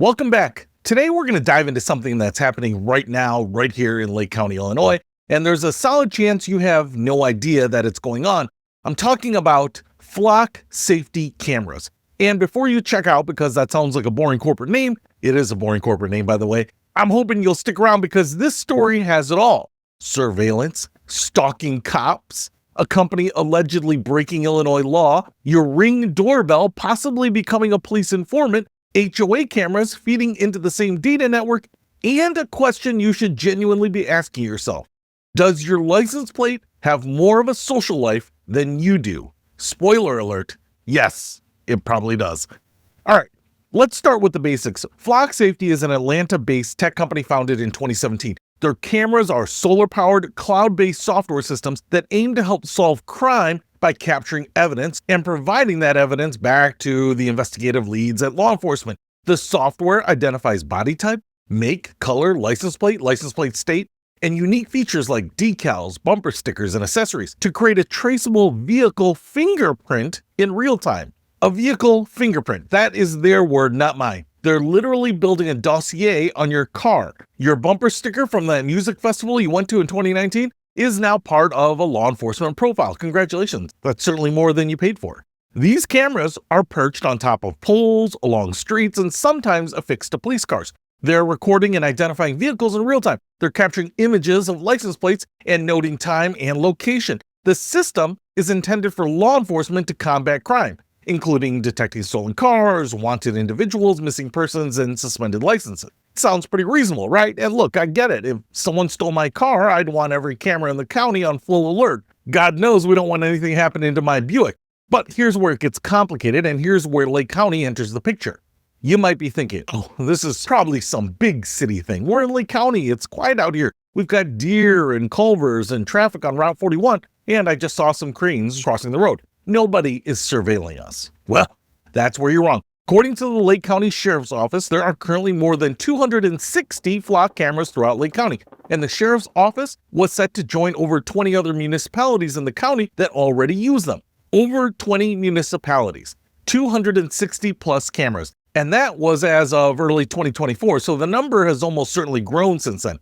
Welcome back. Today we're going to dive into something that's happening right now, right here in Lake County, Illinois, and there's a solid chance you have no idea that it's going on. I'm talking about flock safety cameras. And before you check out, because that sounds like a boring corporate name, it is a boring corporate name, by the way, I'm hoping you'll stick around because this story has it all. Surveillance, stalking cops, a company allegedly breaking Illinois law, your Ring doorbell possibly becoming a police informant, HOA cameras feeding into the same data network, and a question you should genuinely be asking yourself. Does your license plate have more of a social life than you do? Spoiler alert, yes, it probably does. All right, let's start with the basics. Flock Safety is an Atlanta-based tech company founded in 2017. Their cameras are solar-powered, cloud-based software systems that aim to help solve crime by capturing evidence and providing that evidence back to the investigative leads at law enforcement. The software identifies body type, make, color, license plate state, and unique features like decals, bumper stickers, and accessories to create a traceable vehicle fingerprint in real time. A vehicle fingerprint, that is their word, not mine. They're literally building a dossier on your car. Your bumper sticker from that music festival you went to in 2019 is now part of a law enforcement profile. Congratulations. That's certainly more than you paid for. These cameras are perched on top of poles, along streets, and sometimes affixed to police cars. They're recording and identifying vehicles in real time. They're capturing images of license plates and noting time and location. The system is intended for law enforcement to combat crime, including detecting stolen cars, wanted individuals, missing persons, and suspended licenses. Sounds pretty reasonable, right? And look, I get it. If someone stole my car, I'd want every camera in the county on full alert. God knows we don't want anything happening to my Buick. But here's where it gets complicated, and here's where Lake County enters the picture. You might be thinking, oh, this is probably some big city thing. We're in Lake County. It's quiet out here. We've got deer and culvers and traffic on Route 41, and I just saw some cranes crossing the road. Nobody is surveilling us. Well, that's where you're wrong. According to the Lake County Sheriff's Office, there are currently more than 260 flock cameras throughout Lake County, and the Sheriff's Office was set to join over 20 other municipalities in the county that already use them. Over 20 municipalities, 260 plus cameras, and that was as of early 2024, so the number has almost certainly grown since then.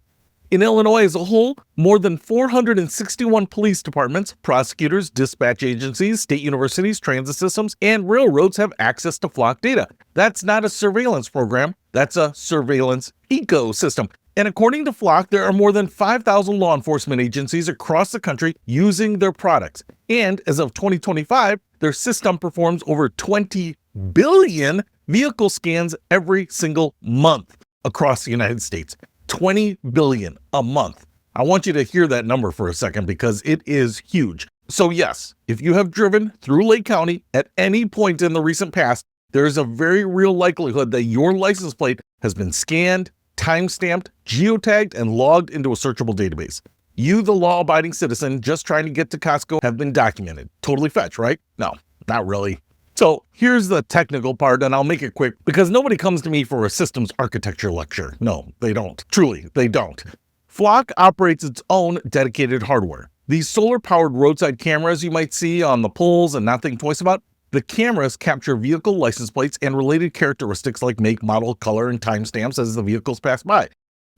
In Illinois as a whole, more than 461 police departments, prosecutors, dispatch agencies, state universities, transit systems, and railroads have access to flock data. That's not a surveillance program, that's a surveillance ecosystem. And according to Flock, there are more than 5,000 law enforcement agencies across the country using their products. And as of 2025, their system performs over 20 billion vehicle scans every single month across the United States. 20 billion a month. I want you to hear that number for a second because it is huge. So yes, if you have driven through Lake County at any point in the recent past, there is a very real likelihood that your license plate has been scanned, time-stamped, geotagged, and logged into a searchable database. You, the law-abiding citizen just trying to get to Costco, have been documented. Totally fetch, right? No, not really. So here's the technical part, and I'll make it quick because nobody comes to me for a systems architecture lecture. No, they don't. Truly, they don't. Flock operates its own dedicated hardware. These solar-powered roadside cameras you might see on the poles and not think twice about, the cameras capture vehicle license plates and related characteristics like make, model, color, and timestamps as the vehicles pass by.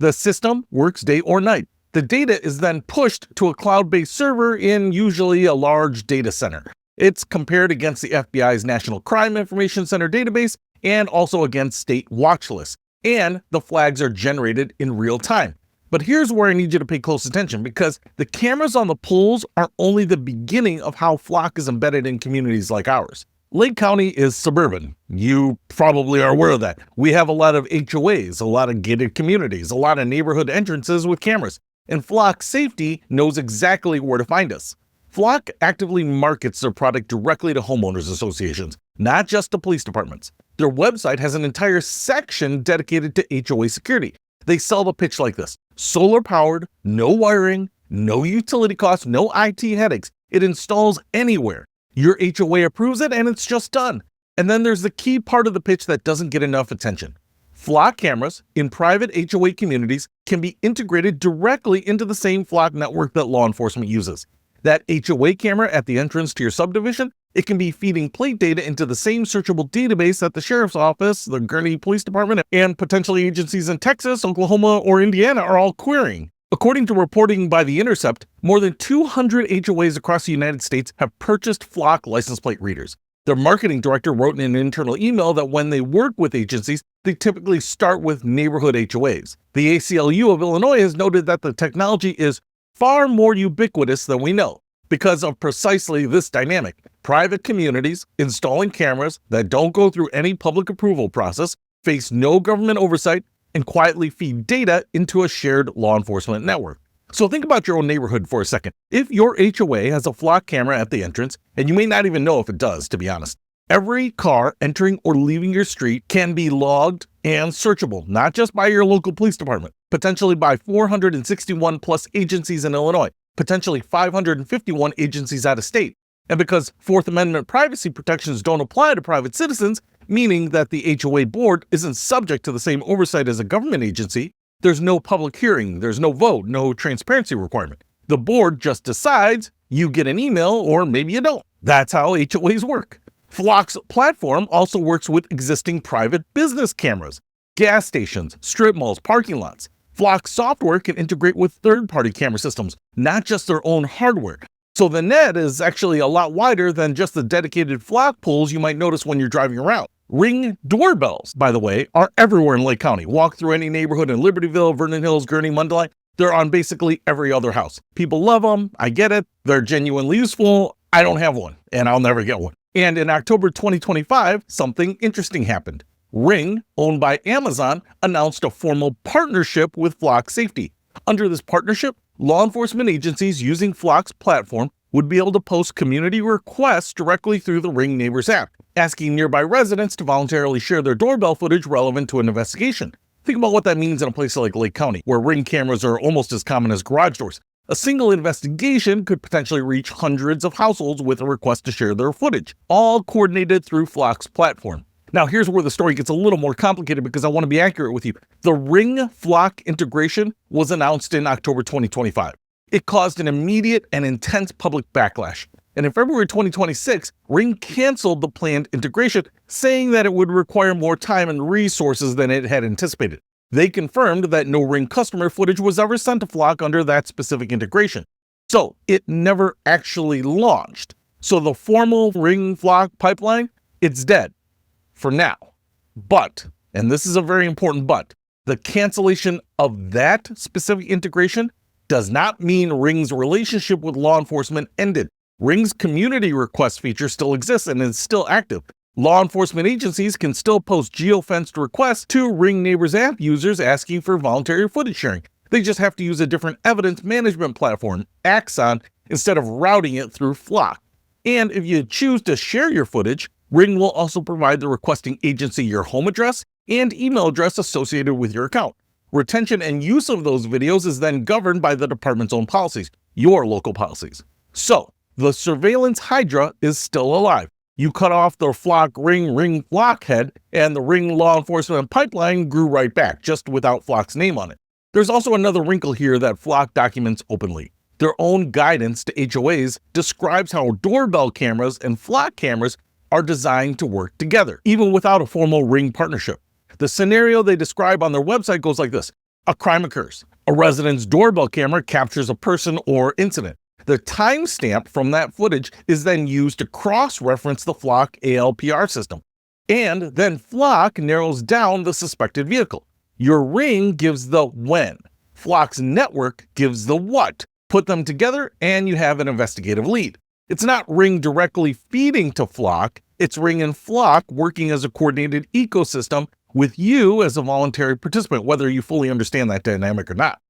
The system works day or night. The data is then pushed to a cloud-based server in usually a large data center. It's compared against the FBI's National Crime Information Center database and also against state watch lists. And the flags are generated in real time. But here's where I need you to pay close attention because the cameras on the poles are only the beginning of how Flock is embedded in communities like ours. Lake County is suburban. You probably are aware of that. We have a lot of HOAs, a lot of gated communities, a lot of neighborhood entrances with cameras. And Flock Safety knows exactly where to find us. Flock actively markets their product directly to homeowners associations, not just to police departments. Their website has an entire section dedicated to HOA security. They sell the pitch like this: solar-powered, no wiring, no utility costs, no IT headaches. It installs anywhere. Your HOA approves it and it's just done. And then there's the key part of the pitch that doesn't get enough attention. Flock cameras in private HOA communities can be integrated directly into the same Flock network that law enforcement uses. That HOA camera at the entrance to your subdivision It can be feeding plate data into the same searchable database that the sheriff's office, the Gurney Police Department, and potentially agencies in Texas, Oklahoma, or Indiana are all querying. According to reporting by The Intercept, more than 200 HOAs across the United States have purchased Flock license plate readers. Their marketing director wrote in an internal email that when they work with agencies, they typically start with neighborhood HOAs. The ACLU of Illinois has noted that the technology is far more ubiquitous than we know because of precisely this dynamic. Private communities installing cameras that don't go through any public approval process, face no government oversight, and quietly feed data into a shared law enforcement network. So think about your own neighborhood for a second. If your HOA has a Flock camera at the entrance, and you may not even know if it does, to be honest, every car entering or leaving your street can be logged and searchable, not just by your local police department, potentially by 461 plus agencies in Illinois, potentially 551 agencies out of state. And because Fourth Amendment privacy protections don't apply to private citizens, meaning that the HOA board isn't subject to the same oversight as a government agency, there's no public hearing, there's no vote, no transparency requirement. The board just decides, you get an email or maybe you don't. That's how HOAs work. Flock's platform also works with existing private business cameras, gas stations, strip malls, parking lots. Flock software can integrate with third-party camera systems, not just their own hardware. So the net is actually a lot wider than just the dedicated Flock poles you might notice when you're driving around. Ring doorbells, by the way, are everywhere in Lake County. Walk through any neighborhood in Libertyville, Vernon Hills, Gurney, Mundelein. They're on basically every other house. People love them. I get it. They're genuinely useful. I don't have one, and I'll never get one. And in October 2025, something interesting happened. Ring, owned by Amazon, announced a formal partnership with Flock Safety. Under this partnership, law enforcement agencies using Flock's platform would be able to post community requests directly through the Ring Neighbors app, asking nearby residents to voluntarily share their doorbell footage relevant to an investigation. Think about what that means in a place like Lake County, where Ring cameras are almost as common as garage doors. A single investigation could potentially reach hundreds of households with a request to share their footage, all coordinated through Flock's platform. Now, here's where the story gets a little more complicated because I want to be accurate with you. The Ring Flock integration was announced in October 2025. It caused an immediate and intense public backlash. And in February 2026, Ring canceled the planned integration, saying that it would require more time and resources than it had anticipated. They confirmed that no Ring customer footage was ever sent to Flock under that specific integration. So it never actually launched. So the formal Ring Flock pipeline, it's dead. For now. But, and this is a very important but, the cancellation of that specific integration does not mean Ring's relationship with law enforcement ended. Ring's community request feature still exists and is still active. Law enforcement agencies can still post geofenced requests to Ring Neighbors app users asking for voluntary footage sharing. They just have to use a different evidence management platform, Axon, instead of routing it through Flock. And if you choose to share your footage, Ring will also provide the requesting agency your home address and email address associated with your account. Retention and use of those videos is then governed by the department's own policies, your local policies. So, the surveillance hydra is still alive. You cut off the Flock Ring Flock head, and the Ring law enforcement pipeline grew right back, just without Flock's name on it. There's also another wrinkle here that Flock documents openly. Their own guidance to HOAs describes how doorbell cameras and Flock cameras are designed to work together, even without a formal Ring partnership. The scenario they describe on their website goes like this. A crime occurs. A resident's doorbell camera captures a person or incident. The timestamp from that footage is then used to cross-reference the Flock ALPR system. And then Flock narrows down the suspected vehicle. Your Ring gives the when. Flock's network gives the what. Put them together and you have an investigative lead. It's not Ring directly feeding to Flock, it's Ring and Flock working as a coordinated ecosystem with you as a voluntary participant, whether you fully understand that dynamic or not.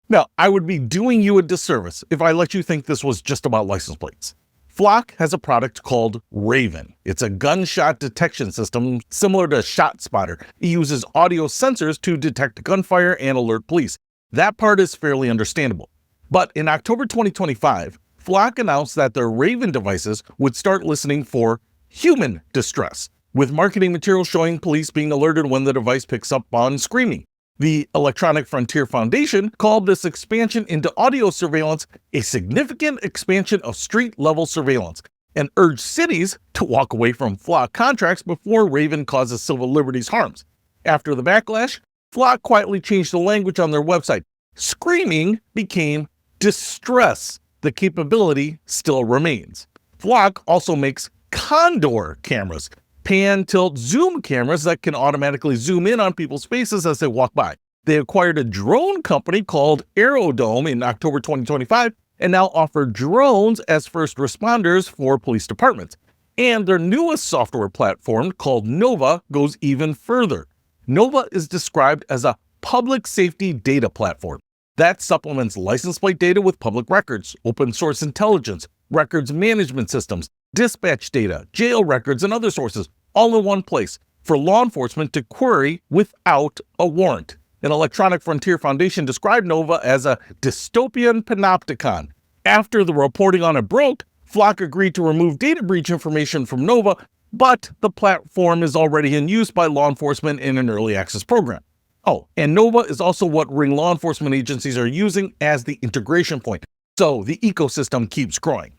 Now, I would be doing you a disservice if I let you think this was just about license plates. Flock has a product called Raven. It's a gunshot detection system similar to ShotSpotter. It uses audio sensors to detect gunfire and alert police. That part is fairly understandable. But in October 2025, Flock announced that their Raven devices would start listening for human distress, with marketing materials showing police being alerted when the device picks up on screaming. The Electronic Frontier Foundation called this expansion into audio surveillance a significant expansion of street-level surveillance, and urged cities to walk away from Flock contracts before Raven causes civil liberties harms. After the backlash, Flock quietly changed the language on their website. Screaming became distress. The capability still remains. Flock also makes Condor cameras, pan, tilt, zoom cameras that can automatically zoom in on people's faces as they walk by. They acquired a drone company called Aerodome in October 2025 and now offer drones as first responders for police departments. And their newest software platform called Nova goes even further. Nova is described as a public safety data platform that supplements license plate data with public records, open source intelligence, records management systems, dispatch data, jail records, and other sources, all in one place for law enforcement to query without a warrant. An Electronic Frontier Foundation described Nova as a dystopian panopticon. After the reporting on it broke, Flock agreed to remove data breach information from Nova, but the platform is already in use by law enforcement in an early access program. Oh, and Nova is also what Ring law enforcement agencies are using as the integration point. So the ecosystem keeps growing.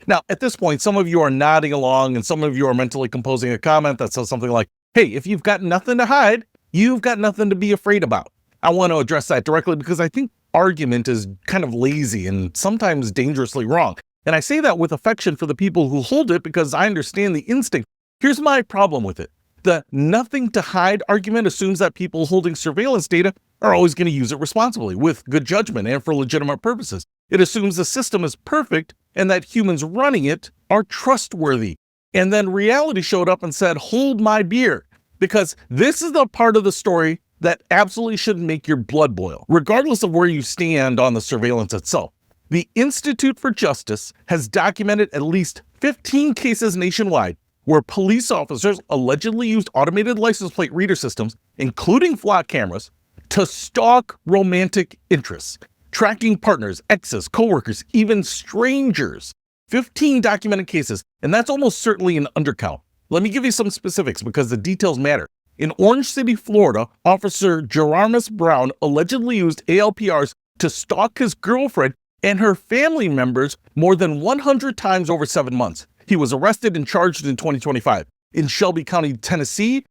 Now, at this point, some of you are nodding along and some of you are mentally composing a comment that says something like, hey, if you've got nothing to hide, you've got nothing to be afraid about. I want to address that directly because I think argument is kind of lazy and sometimes dangerously wrong. And I say that with affection for the people who hold it because I understand the instinct. Here's my problem with it. The nothing to hide argument assumes that people holding surveillance data are always going to use it responsibly, with good judgment and for legitimate purposes. It assumes the system is perfect and that humans running it are trustworthy. And then reality showed up and said, hold my beer, because this is the part of the story that absolutely should make your blood boil, regardless of where you stand on the surveillance itself. The Institute for Justice has documented at least 15 cases nationwide where police officers allegedly used automated license plate reader systems, including Flock cameras, to stalk romantic interests, tracking partners, exes, coworkers, even strangers. 15 documented cases, and that's almost certainly an undercount. Let me give you some specifics because the details matter. In Orange City, Florida, Officer Jeramus Brown allegedly used ALPRs to stalk his girlfriend and her family members more than 100 times over 7 months. He was arrested and charged in 2025. In Shelby County, Tennessee,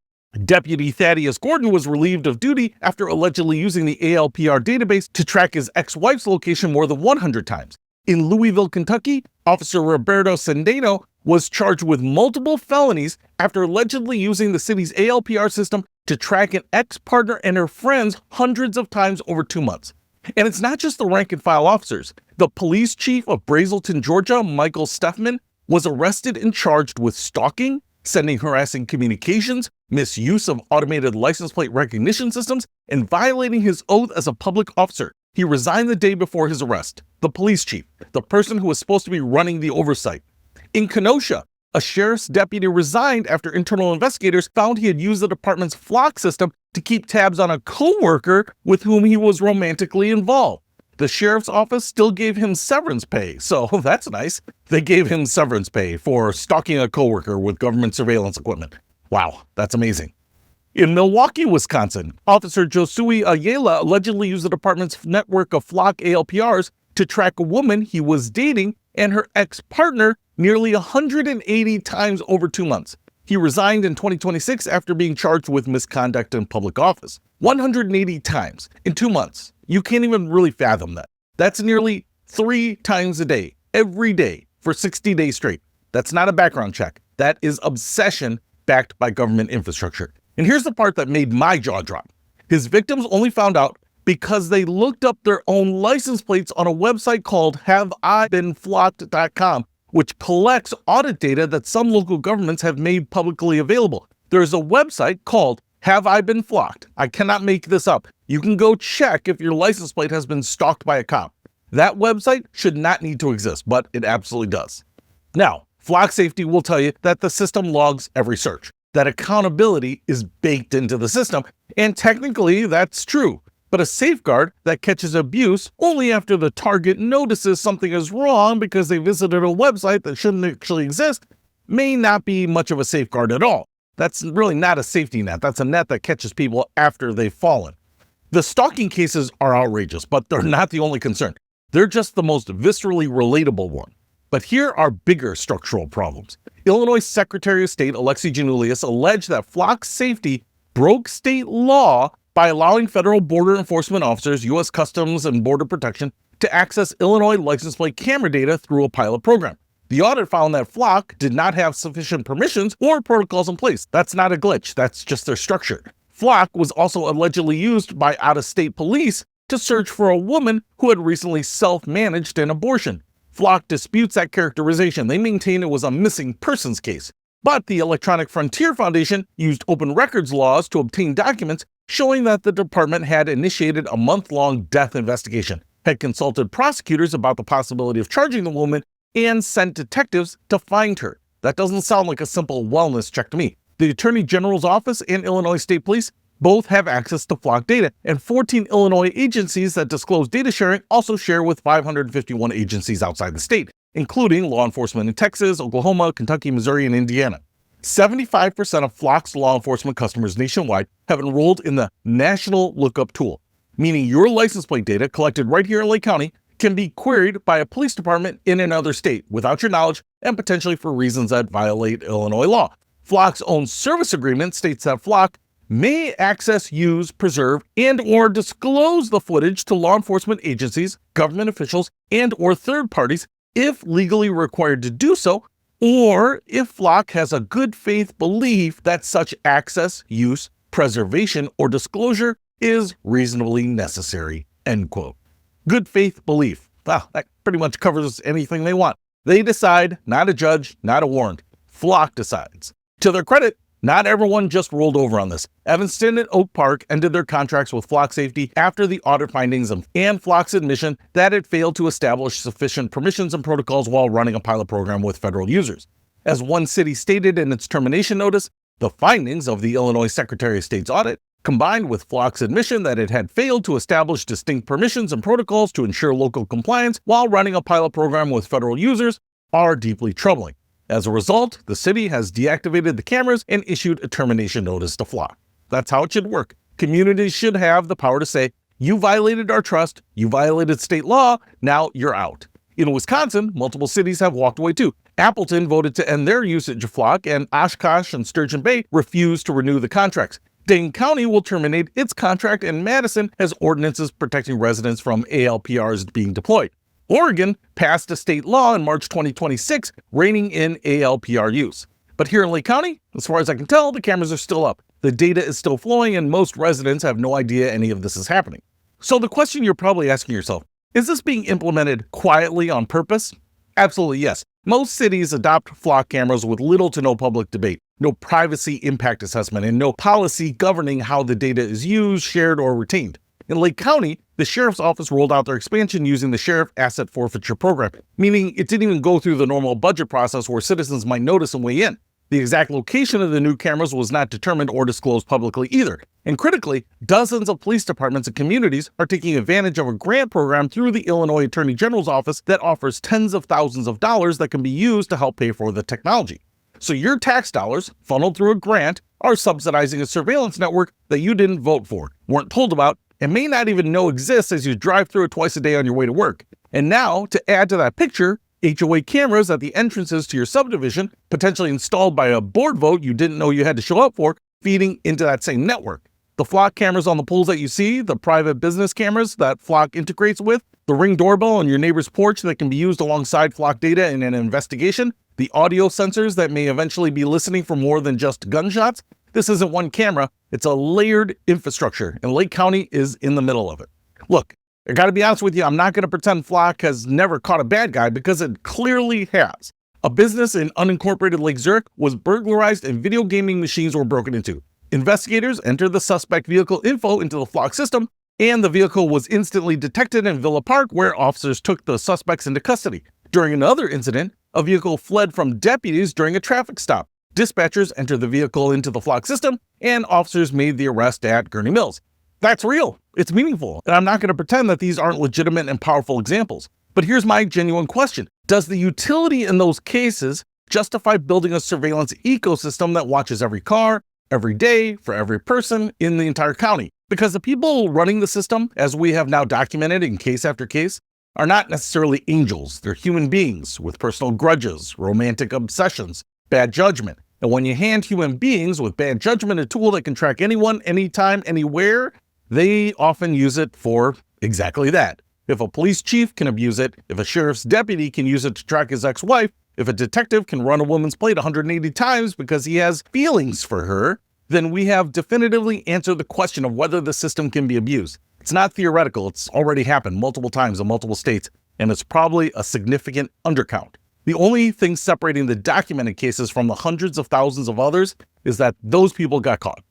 Deputy Thaddeus Gordon was relieved of duty after allegedly using the ALPR database to track his ex-wife's location more than 100 times. In Louisville, Kentucky, Officer Roberto Sendeno was charged with multiple felonies after allegedly using the city's ALPR system to track an ex-partner and her friends hundreds of times over 2 months. And it's not just the rank-and-file officers. The police chief of Brazelton, Georgia, Michael Steffman, was arrested and charged with stalking, sending harassing communications, misuse of automated license plate recognition systems, and violating his oath as a public officer. He resigned the day before his arrest. The police chief, the person who was supposed to be running the oversight. In Kenosha, a sheriff's deputy resigned after internal investigators found he had used the department's Flock system to keep tabs on a coworker with whom he was romantically involved. The sheriff's office still gave him severance pay, so that's nice. They gave him severance pay for stalking a coworker with government surveillance equipment. Wow, that's amazing. In Milwaukee, Wisconsin, Officer Josue Ayala allegedly used the department's network of Flock ALPRs to track a woman he was dating and her ex-partner nearly 180 times over 2 months. He resigned in 2026 after being charged with misconduct in public office. 180 times in 2 months. You can't even really fathom that. That's nearly 3 times a day, every day, for 60 days straight. That's not a background check. That is obsession backed by government infrastructure. And here's the part that made my jaw drop. His victims only found out because they looked up their own license plates on a website called haveibeenflocked.com, which collects audit data that some local governments have made publicly available. There's a website called Have I Been Flocked? I cannot make this up. You can go check if your license plate has been stalked by a cop. That website should not need to exist, but it absolutely does. Now, Flock Safety will tell you that the system logs every search, that accountability is baked into the system, and technically that's true. But a safeguard that catches abuse only after the target notices something is wrong because they visited a website that shouldn't actually exist may not be much of a safeguard at all. That's really not a safety net. That's a net that catches people after they've fallen. The stalking cases are outrageous, but they're not the only concern. They're just the most viscerally relatable one. But here are bigger structural problems. Illinois Secretary of State Alexi Giannoulias alleged that flock safety broke state law by allowing federal border enforcement officers, U.S. Customs and Border Protection, to access Illinois license plate camera data through a pilot program. The audit found that Flock did not have sufficient permissions or protocols in place. That's not a glitch, that's just their structure. Flock was also allegedly used by out-of-state police to search for a woman who had recently self-managed an abortion. Flock disputes that characterization. They maintain it was a missing persons case. But the Electronic Frontier Foundation used open records laws to obtain documents showing that the department had initiated a month-long death investigation, had consulted prosecutors about the possibility of charging the woman, and sent detectives to find her. That doesn't sound like a simple wellness check to me. The Attorney General's office and Illinois State Police both have access to flock data, and 14 Illinois agencies that disclose data sharing also share with 551 agencies outside the state, including law enforcement in Texas, Oklahoma, Kentucky, Missouri, and Indiana. 75% of Flock's law enforcement customers nationwide have enrolled in the National Lookup Tool, meaning your license plate data collected right here in Lake County can be queried by a police department in another state without your knowledge and potentially for reasons that violate Illinois law. Flock's own service agreement states that Flock may access, use, preserve, and/or disclose the footage to law enforcement agencies, government officials, and/or third parties if legally required to do so, or if Flock has a good faith belief that such access, use, preservation, or disclosure is reasonably necessary, end quote. Good faith belief. Well, that pretty much covers anything they want. They decide, not a judge, not a warrant. Flock decides. To their credit, not everyone just rolled over on this. Evanston and Oak Park ended their contracts with Flock Safety after the audit findings and Flock's admission that it failed to establish sufficient permissions and protocols while running a pilot program with federal users. As one city stated in its termination notice, the findings of the Illinois Secretary of State's audit, combined with Flock's admission that it had failed to establish distinct permissions and protocols to ensure local compliance while running a pilot program with federal users, are deeply troubling. As a result, the city has deactivated the cameras and issued a termination notice to Flock. That's how it should work. Communities should have the power to say, you violated our trust, you violated state law, now you're out. In Wisconsin, multiple cities have walked away too. Appleton voted to end their usage of Flock, and Oshkosh and Sturgeon Bay refused to renew the contracts. Dane County will terminate its contract, and Madison has ordinances protecting residents from ALPRs being deployed. Oregon passed a state law in March 2026 reining in ALPR use. But here in Lake County, as far as I can tell, the cameras are still up. The data is still flowing, and most residents have no idea any of this is happening. So the question you're probably asking yourself, is this being implemented quietly on purpose? Absolutely yes. Most cities adopt flock cameras with little to no public debate, no privacy impact assessment, and no policy governing how the data is used, shared, or retained. In Lake County, the sheriff's office rolled out their expansion using the Sheriff Asset Forfeiture Program, meaning it didn't even go through the normal budget process where citizens might notice and weigh in. The exact location of the new cameras was not determined or disclosed publicly either. And critically, dozens of police departments and communities are taking advantage of a grant program through the Illinois Attorney General's office that offers tens of thousands of dollars that can be used to help pay for the technology. So your tax dollars, funneled through a grant, are subsidizing a surveillance network that you didn't vote for, weren't told about, and may not even know exists as you drive through it twice a day on your way to work. And now, to add to that picture, HOA cameras at the entrances to your subdivision, potentially installed by a board vote you didn't know you had to show up for, feeding into that same network. The Flock cameras on the poles that you see, the private business cameras that Flock integrates with, the Ring doorbell on your neighbor's porch that can be used alongside Flock data in an investigation, the audio sensors that may eventually be listening for more than just gunshots. This isn't one camera, it's a layered infrastructure, and Lake County is in the middle of it. Look, I gotta be honest with you, I'm not gonna pretend Flock has never caught a bad guy because it clearly has. A business in unincorporated Lake Zurich was burglarized and video gaming machines were broken into. Investigators entered the suspect vehicle info into the Flock system, and the vehicle was instantly detected in Villa Park, where officers took the suspects into custody. During another incident, a vehicle fled from deputies during a traffic stop. Dispatchers entered the vehicle into the Flock system, and officers made the arrest at Gurney Mills. That's real. It's meaningful. And I'm not going to pretend that these aren't legitimate and powerful examples. But here's my genuine question. Does the utility in those cases justify building a surveillance ecosystem that watches every car, every day, for every person in the entire county? Because the people running the system, as we have now documented in case after case, are not necessarily angels. They're human beings with personal grudges, romantic obsessions, bad judgment. And when you hand human beings with bad judgment a tool that can track anyone, anytime, anywhere, they often use it for exactly that. If a police chief can abuse it, if a sheriff's deputy can use it to track his ex-wife, if a detective can run a woman's plate 180 times because he has feelings for her, then we have definitively answered the question of whether the system can be abused. It's not theoretical. It's already happened multiple times in multiple states, and it's probably a significant undercount. The only thing separating the documented cases from the hundreds of thousands of others is that those people got caught.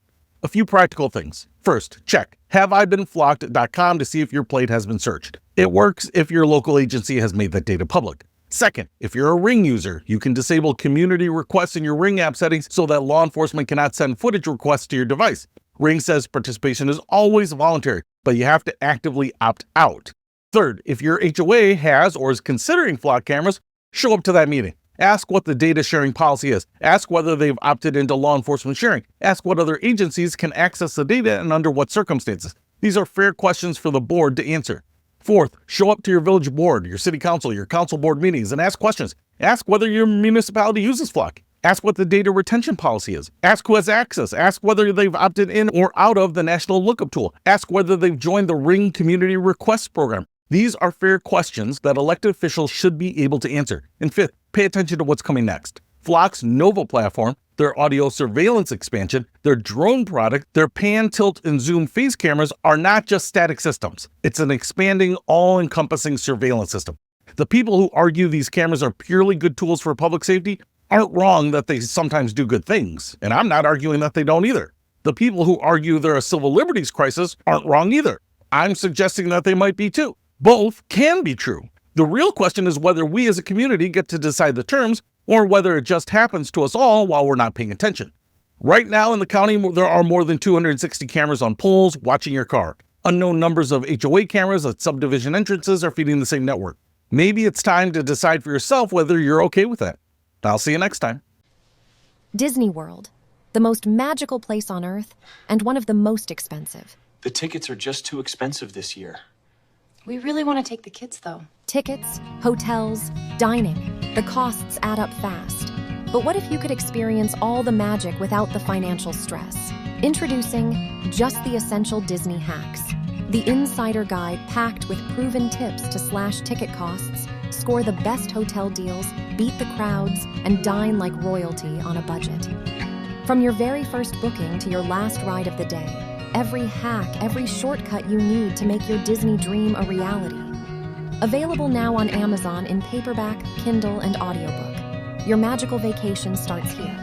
A few practical things. First, check haveibeenflocked.com to see if your plate has been searched. It works if your local agency has made that data public. Second, if you're a Ring user, you can disable community requests in your Ring app settings so that law enforcement cannot send footage requests to your device. Ring says participation is always voluntary, but you have to actively opt out. Third, if your HOA has or is considering flock cameras, show up to that meeting. Ask what the data sharing policy is. Ask whether they've opted into law enforcement sharing. Ask what other agencies can access the data and under what circumstances. These are fair questions for the board to answer. Fourth, show up to your village board, your city council, your council board meetings and ask questions. Ask whether your municipality uses flock. Ask what the data retention policy is. Ask who has access. Ask whether they've opted in or out of the national lookup tool. Ask whether they've joined the Ring Community Request Program. These are fair questions that elected officials should be able to answer. And fifth, pay attention to what's coming next. Flock's Nova platform, their audio surveillance expansion, their drone product, their pan, tilt, and zoom phase cameras are not just static systems. It's an expanding, all-encompassing surveillance system. The people who argue these cameras are purely good tools for public safety aren't wrong that they sometimes do good things, and I'm not arguing that they don't either. The people who argue they're a civil liberties crisis aren't wrong either. I'm suggesting that they might be too. Both can be true. The real question is whether we as a community get to decide the terms or whether it just happens to us all while we're not paying attention. Right now in the county, there are more than 260 cameras on poles watching your car. Unknown numbers of HOA cameras at subdivision entrances are feeding the same network. Maybe it's time to decide for yourself whether you're okay with that. I'll see you next time. Disney World, the most magical place on Earth and one of the most expensive. The tickets are just too expensive this year. We really want to take the kids, though. Tickets, hotels, dining. The costs add up fast. But what if you could experience all the magic without the financial stress? Introducing Just the Essential Disney Hacks, the insider guide packed with proven tips to slash ticket costs, score the best hotel deals, beat the crowds, and dine like royalty on a budget. From your very first booking to your last ride of the day, every hack, every shortcut you need to make your Disney dream a reality. Available now on Amazon in paperback, Kindle, and audiobook. Your magical vacation starts here.